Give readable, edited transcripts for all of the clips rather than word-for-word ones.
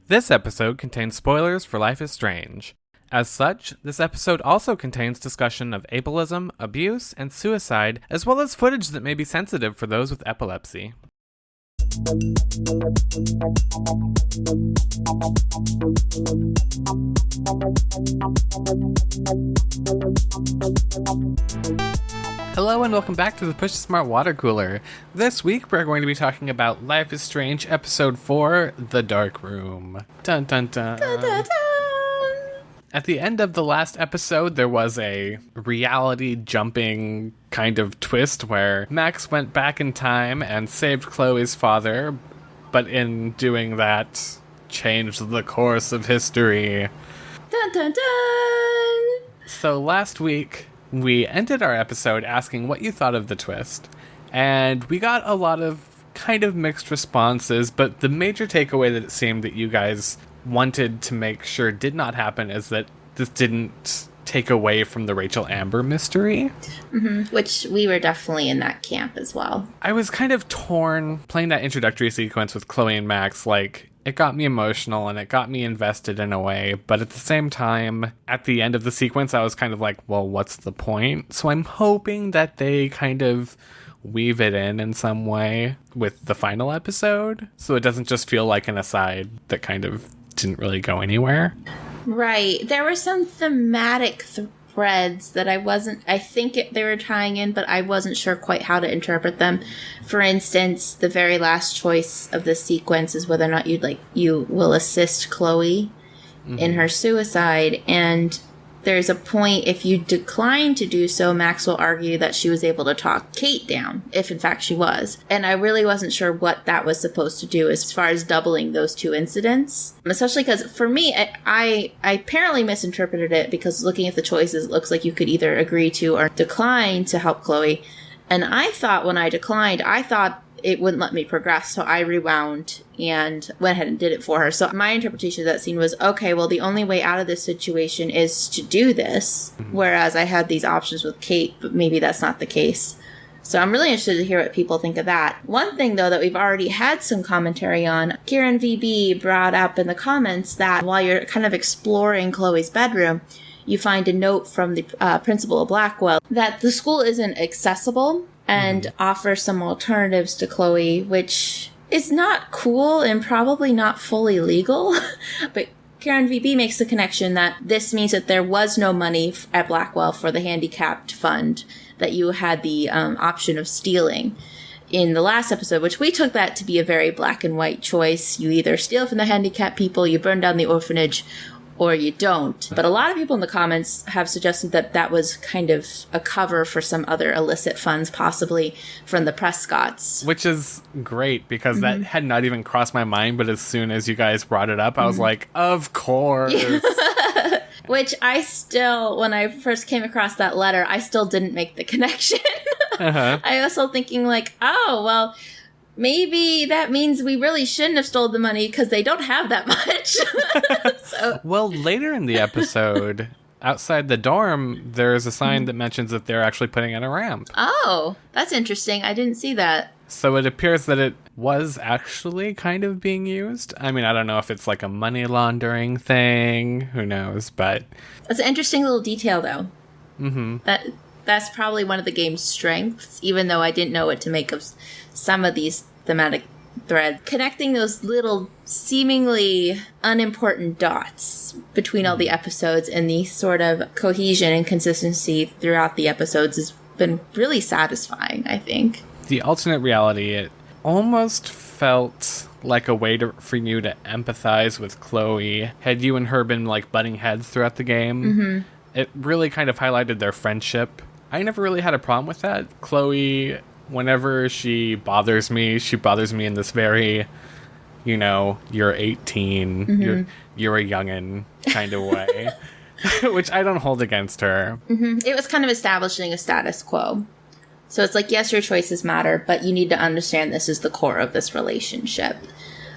This episode contains spoilers for Life is Strange. As such, this episode also contains discussion of ableism, abuse, and suicide, as well as footage that may be sensitive for those with epilepsy. Hello and welcome back to the Push to Smart Water Cooler. This week we're going to be talking about Life is Strange Episode 4, The Dark Room. Dun dun dun. Dun, dun, dun. At the end of the last episode, there was a reality jumping kind of twist where Max went back in time and saved Chloe's father, but in doing that, changed the course of history. Dun dun dun! So last week, we ended our episode asking what you thought of the twist, and we got a lot of kind of mixed responses, but the major takeaway that it seemed that you guys wanted to make sure did not happen is that this didn't take away from the Rachel Amber mystery. Mm-hmm. Which we were definitely in that camp as well. I was kind of torn playing that introductory sequence with Chloe and Max. Like, it got me emotional and it got me invested in a way, but at the same time, at the end of the sequence, I was kind of like, well, what's the point? So I'm hoping that they kind of weave it in some way with the final episode, so it doesn't just feel like an aside that kind of didn't really go anywhere. Right. There were some thematic threads that I think they were tying in, but I wasn't sure quite how to interpret them. For instance, the very last choice of the sequence is whether or not you will assist Chloe in her suicide, and there's a point, if you decline to do so, Max will argue that she was able to talk Kate down, if in fact she was. And I really wasn't sure what that was supposed to do as far as doubling those two incidents. Especially because, for me, I apparently misinterpreted it, because looking at the choices, it looks like you could either agree to or decline to help Chloe. And I thought when I declined, it wouldn't let me progress, so I rewound and went ahead and did it for her. So my interpretation of that scene was, okay, well, the only way out of this situation is to do this, whereas I had these options with Kate, but maybe that's not the case. So I'm really interested to hear what people think of that. One thing, though, that we've already had some commentary on, Kieran VB brought up in the comments that while you're kind of exploring Chloe's bedroom, you find a note from the principal of Blackwell that the school isn't accessible and offer some alternatives to Chloe, which is not cool and probably not fully legal. But Karen VB makes the connection that this means that there was no money at Blackwell for the handicapped fund that you had the option of stealing in the last episode, which we took that to be a very black and white choice. You either steal from the handicapped people, you burn down the orphanage, or you don't. But a lot of people in the comments have suggested that that was kind of a cover for some other illicit funds, possibly from the Prescotts. Which is great, because that had not even crossed my mind, but as soon as you guys brought it up, I was like, of course. Which I still, when I first came across that letter, I still didn't make the connection. I was still thinking like, oh, well, maybe that means we really shouldn't have stole the money because they don't have that much. Well, later in the episode, outside the dorm, there's a sign that mentions that they're actually putting in a ramp. Oh, that's interesting. I didn't see that. So it appears that it was actually kind of being used. I mean, I don't know if it's like a money laundering thing. Who knows? But that's an interesting little detail, though. That's probably one of the game's strengths, even though I didn't know what to make of some of these thematic threads. Connecting those little seemingly unimportant dots between all the episodes and the sort of cohesion and consistency throughout the episodes has been really satisfying, I think. The alternate reality, it almost felt like a way for you to empathize with Chloe. Had you and her been like butting heads throughout the game, it really kind of highlighted their friendship. I never really had a problem with that. Chloe, whenever she bothers me in this very, you're 18, you're a youngin' kind of way, which I don't hold against her. It was kind of establishing a status quo. So it's like, yes, your choices matter, but you need to understand this is the core of this relationship.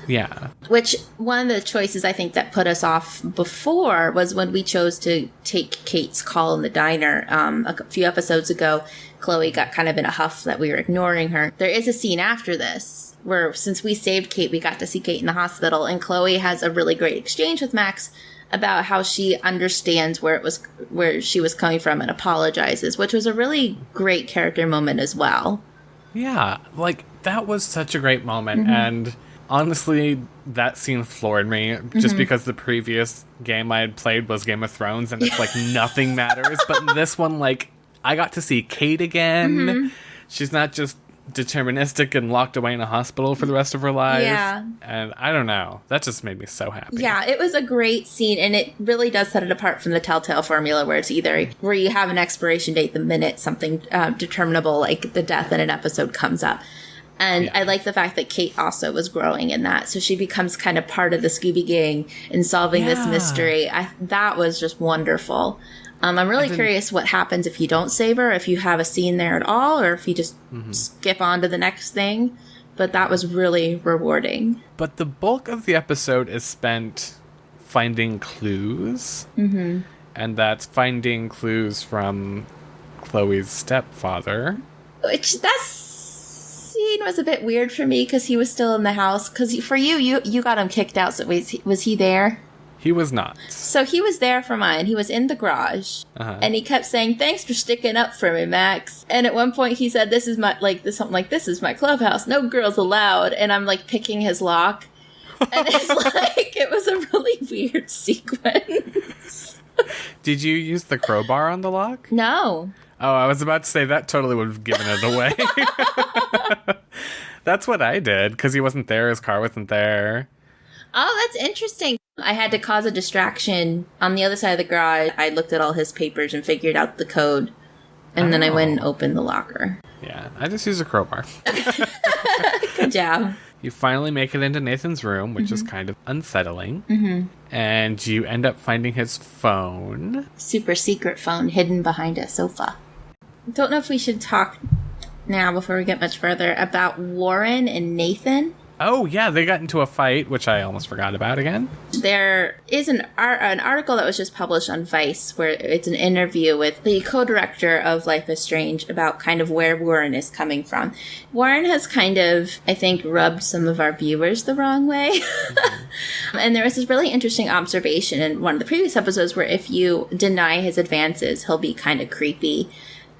Yeah. Which one of the choices I think that put us off before was when we chose to take Kate's call in the diner. A few episodes ago, Chloe got kind of in a huff that we were ignoring her. There is a scene after this where, since we saved Kate, we got to see Kate in the hospital, and Chloe has a really great exchange with Max about how she understands where she was coming from and apologizes, which was a really great character moment as well. Yeah, like, that was such a great moment, and honestly, that scene floored me, just because the previous game I had played was Game of Thrones, and it's like, nothing matters, but in this one, like, I got to see Kate again. She's not just deterministic and locked away in a hospital for the rest of her life. Yeah. And I don't know. That just made me so happy. Yeah, it was a great scene, and it really does set it apart from the Telltale formula, where it's either where you have an expiration date the minute something determinable, like the death in an episode, comes up. And I like the fact that Kate also was growing in that. So she becomes kind of part of the Scooby Gang in solving this mystery. That was just wonderful. I'm really curious what happens if you don't save her, if you have a scene there at all, or if you just skip on to the next thing. But that was really rewarding. But the bulk of the episode is spent finding clues. And that's finding clues from Chloe's stepfather. Which, that scene was a bit weird for me, because he was still in the house. Because for you got him kicked out, so was he there? He was not. So he was there for mine. He was in the garage, and he kept saying, "Thanks for sticking up for me, Max." And at one point, he said, "This is my this is my clubhouse. No girls allowed." And I'm like picking his lock, and it's like it was a really weird sequence. Did you use the crowbar on the lock? No. Oh, I was about to say that totally would have given it away. That's what I did, because he wasn't there. His car wasn't there. Oh, that's interesting. I had to cause a distraction on the other side of the garage. I looked at all his papers and figured out the code. And then I went and opened the locker. Yeah, I just used a crowbar. Good job. You finally make it into Nathan's room, which is kind of unsettling. And you end up finding his phone. Super secret phone hidden behind a sofa. Don't know if we should talk now, before we get much further, about Warren and Nathan. Oh, yeah, they got into a fight, which I almost forgot about again. There is an article that was just published on Vice, where it's an interview with the co-director of Life is Strange about kind of where Warren is coming from. Warren has kind of, I think, rubbed some of our viewers the wrong way. And there was this really interesting observation in one of the previous episodes where if you deny his advances, he'll be kind of creepy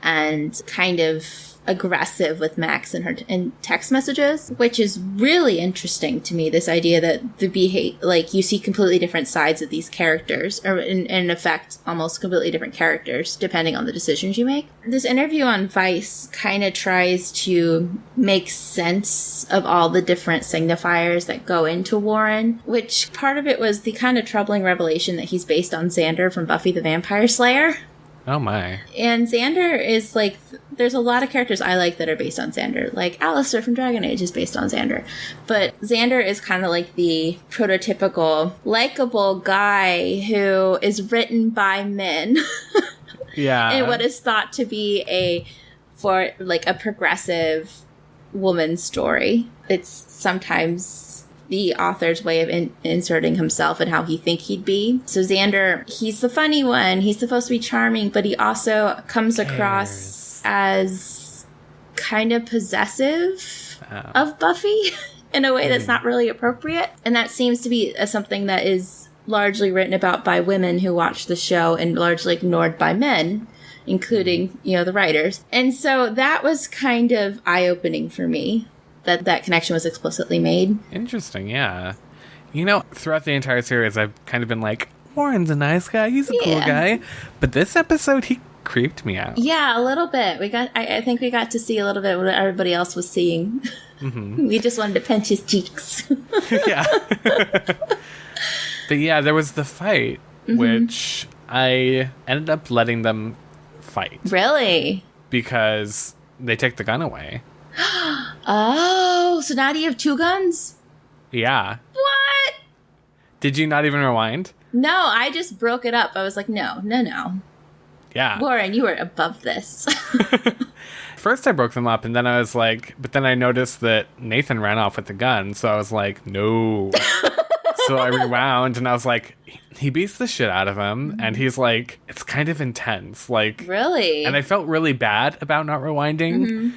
and kind of aggressive with Max and her in text messages, which is really interesting to me. This idea that you see completely different sides of these characters, or in effect, almost completely different characters, depending on the decisions you make. This interview on Vice kind of tries to make sense of all the different signifiers that go into Warren, which part of it was the kind of troubling revelation that he's based on Xander from Buffy the Vampire Slayer. Oh my. And Xander is like, there's a lot of characters I like that are based on Xander. Like Alistair from Dragon Age is based on Xander. But Xander is kind of like the prototypical likable guy who is written by men. Yeah. And what is thought to be a progressive woman's story. It's sometimes the author's way of inserting himself and how he think he'd be. So Xander, he's the funny one. He's supposed to be charming, but he also comes across as kind of possessive of Buffy in a way that's not really appropriate. And that seems to be something that is largely written about by women who watch the show and largely ignored by men, including, the writers. And so that was kind of eye-opening for me, that connection was explicitly made. Interesting, yeah. Throughout the entire series, I've kind of been like, Warren's a nice guy, he's a cool guy. But this episode, he creeped me out. Yeah, a little bit. I think we got to see a little bit what everybody else was seeing. We just wanted to pinch his cheeks. Yeah. But yeah, there was the fight, which I ended up letting them fight. Really? Because they take the gun away. Oh, so now do you have two guns? Yeah. What? Did you not even rewind? No, I just broke it up. I was like, no. Yeah. Warren, you are above this. First I broke them up, and then I was like, but then I noticed that Nathan ran off with the gun, so I was like, no. So I rewound, and I was like, he beats the shit out of him, and he's like, it's kind of intense. Like, Really? and I felt really bad about not rewinding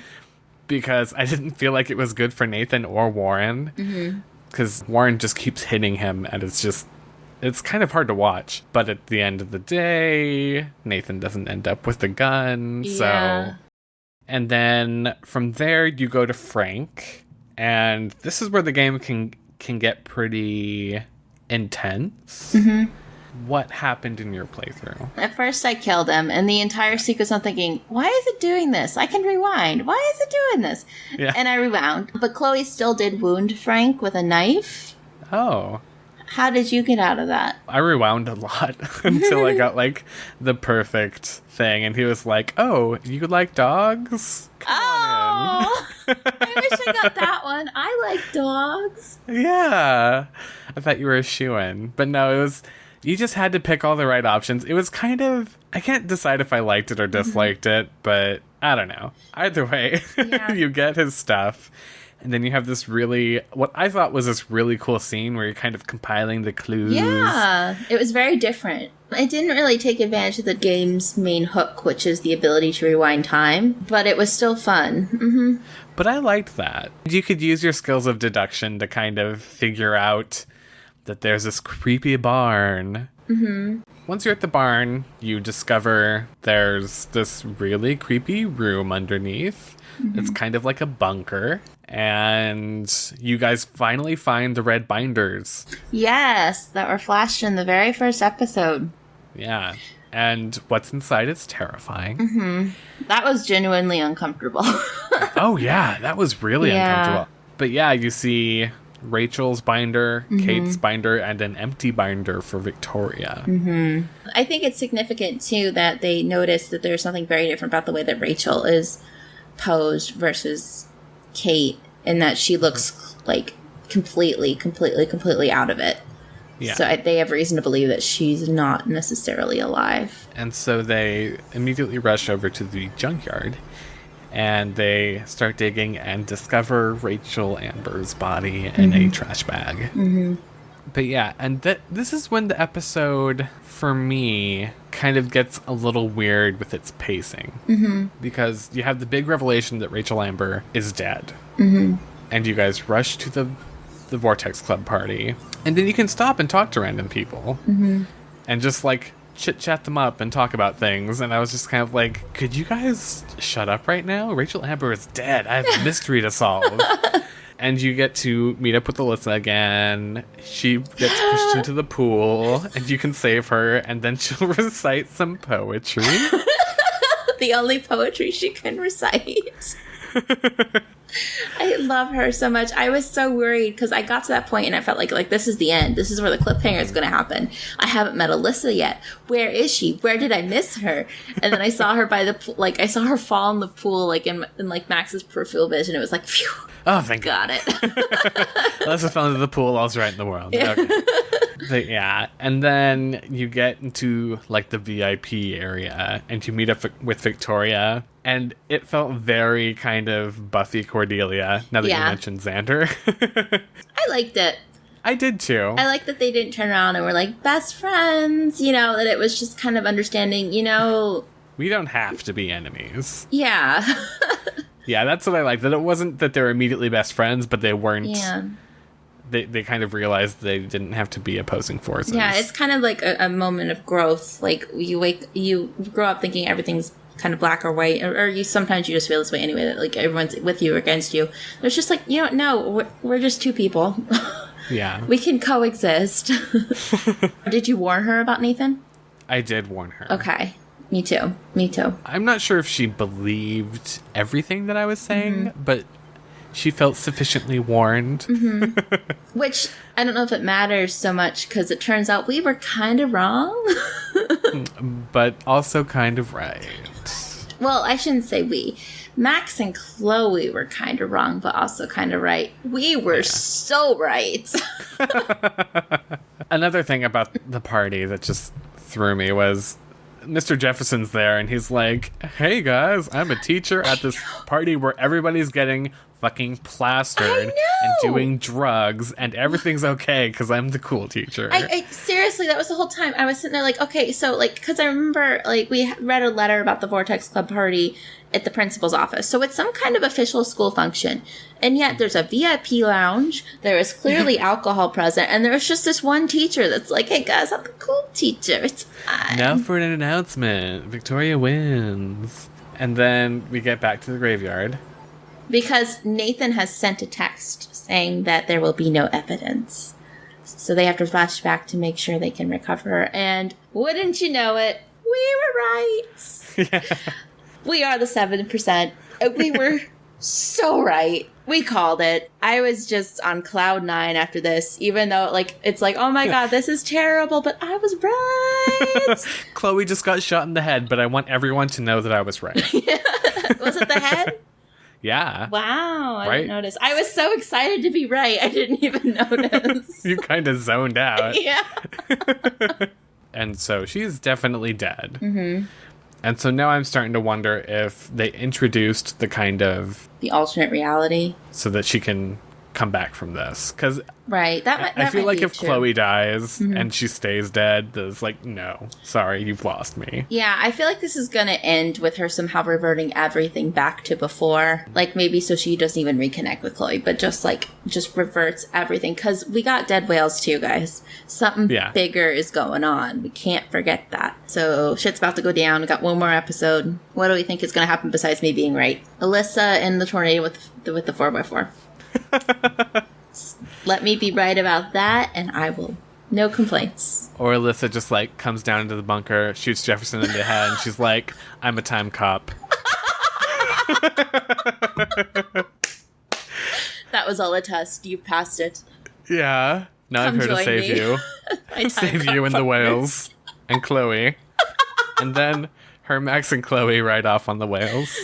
because I didn't feel like it was good for Nathan or Warren. Because Warren just keeps hitting him, and it's kind of hard to watch. But at the end of the day, Nathan doesn't end up with the gun. Yeah. So, and then from there, you go to Frank, and this is where the game can get pretty intense. What happened in your playthrough? At first I killed him, and the entire sequence I'm thinking, why is it doing this? I can rewind. Why is it doing this? Yeah. And I rewound. But Chloe still did wound Frank with a knife. Oh. How did you get out of that? I rewound a lot until I got, like, the perfect thing. And he was like, oh, you like dogs? Come on Oh! I wish I got that one. I like dogs. in. Yeah. I thought you were a shoo-in. But no, it was... You just had to pick all the right options. It was kind of... I can't decide if I liked it or disliked it, but I don't know. Either way, Yeah. you get his stuff. And then you have this really... What I thought was this really cool scene where you're kind of compiling the clues. Yeah, it was very different. It didn't really take advantage of the game's main hook, which is the ability to rewind time, but it was still fun. But I liked that. You could use your skills of deduction to kind of figure out that there's this creepy barn. Once you're at the barn, you discover there's this really creepy room underneath. It's kind of like a bunker. And you guys finally find the red binders. Yes, that were flashed in the very first episode. Yeah. And what's inside is terrifying. That was genuinely uncomfortable. Oh, yeah. That was really Yeah. uncomfortable. But yeah, you see Rachel's binder, Kate's binder, and an empty binder for Victoria. I think it's significant, too, that they noticed that there's something very different about the way that Rachel is posed versus Kate, in that she looks like completely out of it. Yeah. So they have reason to believe that she's not necessarily alive. And so they immediately rush over to the junkyard and they start digging and discover Rachel Amber's body in a trash bag. But yeah, and this is when the episode, for me, kind of gets a little weird with its pacing. Because you have the big revelation that Rachel Amber is dead. And you guys rush to the Vortex Club party. And then you can stop and talk to random people. And just, like, chit-chat them up and talk about things. And I was just kind of like, could you guys shut up right now? Rachel Amber is dead. I have a mystery to solve. And you get to meet up with Alyssa again. She gets pushed into the pool, and you can save her, and then she'll recite some poetry. The only poetry she can recite. I love her so much. I was so worried because I got to that point and I felt like this is the end. This is where the cliffhanger is going to happen. I haven't met Alyssa yet. Where is she? Where did I miss her? And then I saw her by the pool. Like, I saw her fall in the pool, like in like Max's peripheral vision. It was like, phew. Oh, thank God. Got it. Alyssa fell into the pool. I was right in the world. Yeah. Okay. But yeah, and then you get into like the VIP area and you meet up with Victoria, and it felt very kind of Buffy Cordelia now that you Yeah. mentioned Xander. I liked it. I did too. I like that they didn't turn around and were like best friends, that it was just kind of understanding, We don't have to be enemies. yeah. Yeah, that's what I like. That it wasn't that they were immediately best friends, but they weren't. Yeah. They kind of realized they didn't have to be opposing forces. Yeah, it's kind of like a moment of growth. Like you grow up thinking everything's kind of black or white, or you sometimes you just feel this way anyway. That like everyone's with you or against you. There's just like no, we're just two people. Yeah. We can coexist. Did you warn her about Nathan? I did warn her. Okay, me too. I'm not sure if she believed everything that I was saying, but she felt sufficiently warned. Which I don't know if it matters so much because it turns out we were kind of wrong. But also kind of right. Well, I shouldn't say we. Max and Chloe were kind of wrong, but also kind of right. We were so right. Another thing about the party that just threw me was Mr. Jefferson's there, and he's like, "Hey guys, I'm a teacher at this party where everybody's getting fucking plastered and doing drugs, and everything's okay because I'm the cool teacher." I seriously, that was the whole time. I was sitting there like, okay, so like, because I remember like we read a letter about the Vortex Club party at the principal's office, so it's some kind of official school function, and yet there's a VIP lounge. There is clearly alcohol present, and there's just this one teacher that's like, "Hey guys, I'm the cool teacher. It's fine." Now for an announcement: Victoria wins, and then we get back to the graveyard. Because Nathan has sent a text saying that there will be no evidence. So they have to flash back to make sure they can recover. And wouldn't you know it, we were right. Yeah. We are the 7%. We were so right. We called it. I was just on cloud 9 after this, even though like it's like, oh my god, this is terrible, but I was right. Chloe just got shot in the head, but I want everyone to know that I was right. Was it the head? Yeah. Wow, I Right? didn't notice. I was so excited to be right, I didn't even notice. You kind of zoned out. Yeah. And so she's definitely dead. Mm-hmm. And so now I'm starting to wonder if they introduced the kind of... The alternate reality. so that she can come back from this. Because Right. I feel like if true. Chloe dies and she stays dead, there's like, no, sorry, you've lost me. Yeah, I feel like this is going to end with her somehow reverting everything back to before. Like, maybe so she doesn't even reconnect with Chloe, but just reverts everything. Because we got dead whales too, guys. Something bigger is going on. We can't forget that. So, shit's about to go down. We got one more episode. What do we think is going to happen besides me being right? Alyssa in the tornado with the 4x4. Let me be right about that, and I will. No complaints. Or Alyssa just like comes down into the bunker, shoots Jefferson in the head, and she's like, "I'm a time cop." That was all a test. You passed it. Yeah. Now I'm Come here to join save me. you. I Save you and the whales. And Chloe. And then her, Max, and Chloe ride off on the whales.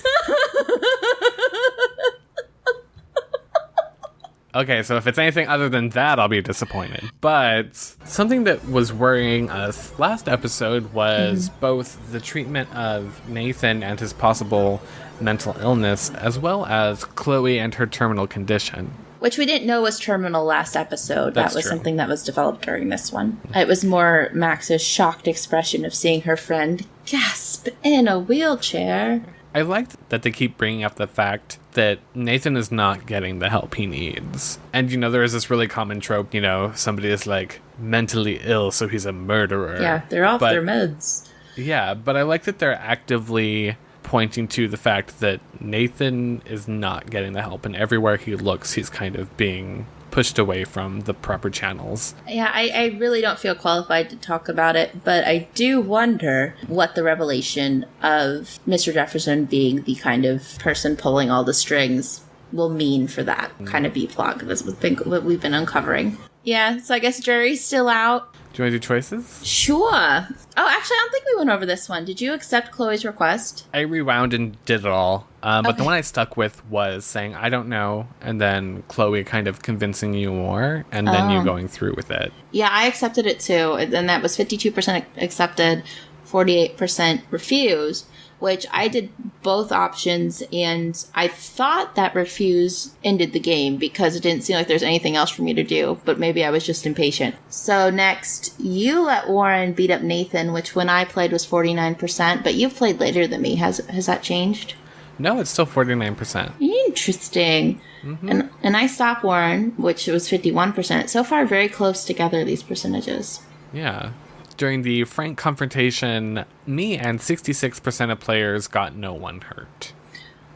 Okay, so if it's anything other than that, I'll be disappointed. But something that was worrying us last episode was both the treatment of Nathan and his possible mental illness, as well as Chloe and her terminal condition. Which we didn't know was terminal last episode. That's that was true. something that was developed during this one. It was more Max's shocked expression of seeing her friend gasp in a wheelchair. I liked that they keep bringing up the fact that Nathan is not getting the help he needs. And, there is this really common trope, somebody is, like, mentally ill, so he's a murderer. Yeah, they're off their meds. Yeah, but I like that they're actively pointing to the fact that Nathan is not getting the help, and everywhere he looks, he's kind of being pushed away from the proper channels. Yeah, I really don't feel qualified to talk about it, but I do wonder what the revelation of Mr. Jefferson being the kind of person pulling all the strings will mean for that kind of B-plot. That's what we've been uncovering. Yeah, so I guess jury's still out. Do you want to do choices? Sure. Oh, actually, I don't think we went over this one. Did you accept Chloe's request? I rewound and did it all. But Okay. the one I stuck with was saying, I don't know, and then Chloe kind of convincing you more, and then you going through with it. Yeah, I accepted it too. And that was 52% accepted, 48% refused, which I did both options, and I thought that refuse ended the game because it didn't seem like there's anything else for me to do, but maybe I was just impatient. So next, you let Warren beat up Nathan, which when I played was 49%, but you've played later than me. Has that changed? No, it's still 49%. Interesting. And I stopped Warren, which was 51%. So far, very close together, these percentages. Yeah. During the Frank confrontation, me and 66% of players got no one hurt.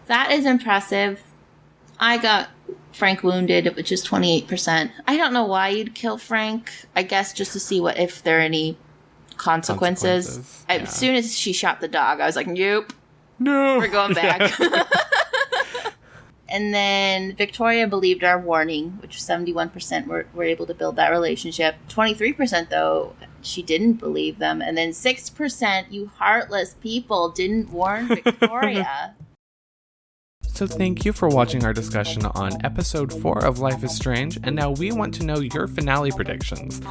That is impressive. I got Frank wounded, which is 28%. I don't know why you'd kill Frank. I guess just to see if there are any consequences. Yeah. As soon as she shot the dog, I was like, nope, No! we're going back. And then Victoria believed our warning, which 71% were able to build that relationship. 23%, though, she didn't believe them. And then 6%, you heartless people, didn't warn Victoria. So thank you for watching our discussion on episode 4 of Life is Strange, and now we want to know your finale predictions.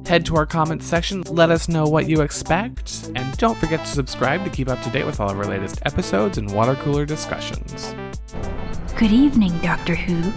Head to our comments section, let us know what you expect, and don't forget to subscribe to keep up to date with all of our latest episodes and water cooler discussions. Good evening, Doctor Who.